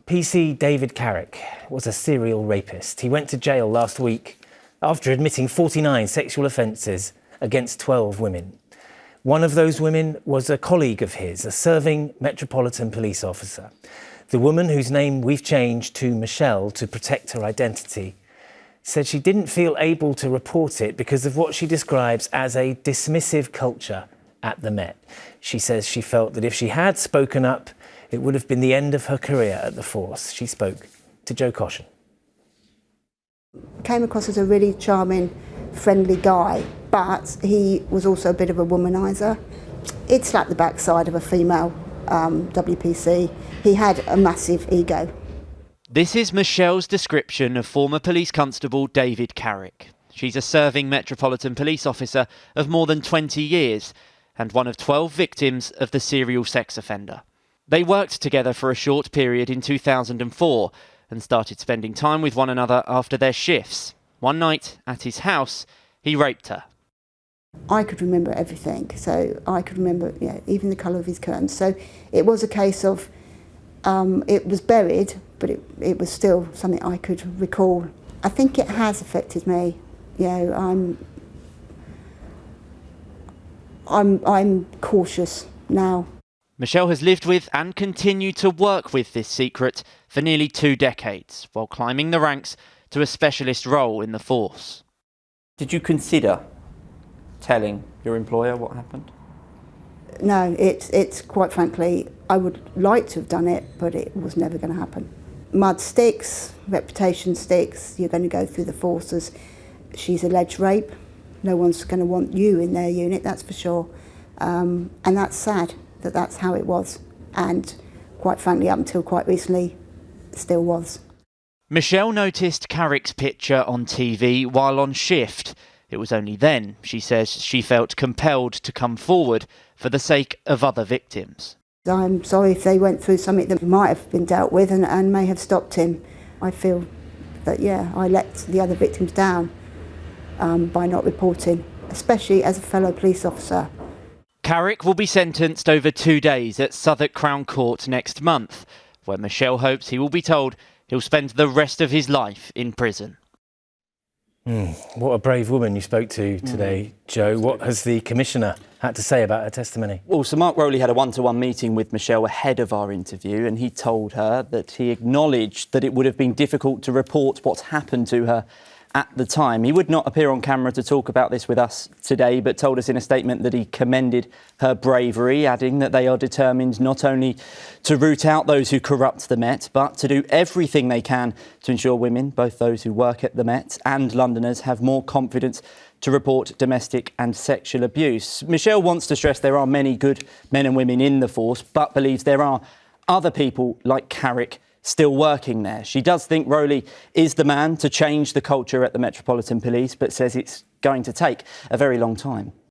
PC David Carrick was a serial rapist. He went to jail last week after admitting 49 sexual offences against 12 women. One of those women was a colleague of his, a serving Metropolitan Police officer. The woman, whose name we've changed to Michelle to protect her identity, said she didn't feel able to report it because of what she describes as a dismissive culture at the Met. She says she felt that if she had spoken up, it would have been the end of her career at the force. She spoke to Joe Caution. Came across as a really charming, friendly guy, but he was also a bit of a womaniser. He'd slap the backside of a female WPC. He had a massive ego. This is Michelle's description of former police constable David Carrick. She's a serving Metropolitan Police officer of more than 20 years and one of 12 victims of the serial sex offender. They worked together for a short period in 2004 and started spending time with one another after their shifts. One night at his house, he raped her. I could remember everything, so I could remember even the colour of his curtains. So it was a case of, it was buried, but it was still something I could recall. I think it has affected me. I'm cautious now. Michelle has lived with and continued to work with this secret for nearly 2 decades, while climbing the ranks to a specialist role in the force. Did you consider telling your employer what happened? No, it's quite frankly, I would like to have done it, but it was never going to happen. Mud sticks, reputation sticks, you're going to go through the forces. She's alleged rape. No one's going to want you in their unit, that's for sure. And that's sad that that's how it was. And quite frankly, up until quite recently, still was. Michelle noticed Carrick's picture on TV while on shift. It was only then, she says, she felt compelled to come forward for the sake of other victims. I'm sorry if they went through something that might have been dealt with and may have stopped him. I feel that, I let the other victims down by not reporting, especially as a fellow police officer. Carrick will be sentenced over 2 days at Southwark Crown Court next month, where Michelle hopes he will be told he'll spend the rest of his life in prison. What a brave woman you spoke to today, Joe. What has the Commissioner had to say about her testimony? Well, so Mark Rowley had a one-to-one meeting with Michelle ahead of our interview, and he told her that he acknowledged that it would have been difficult to report what's happened to her at the time. He would not appear on camera to talk about this with us today, but told us in a statement that he commended her bravery, adding that they are determined not only to root out those who corrupt the Met, but to do everything they can to ensure women, both those who work at the Met and Londoners, have more confidence to report domestic and sexual abuse. Michelle wants to stress there are many good men and women in the force, but believes there are other people like Carrick still working there. She does think Rowley is the man to change the culture at the Metropolitan Police, but says it's going to take a very long time.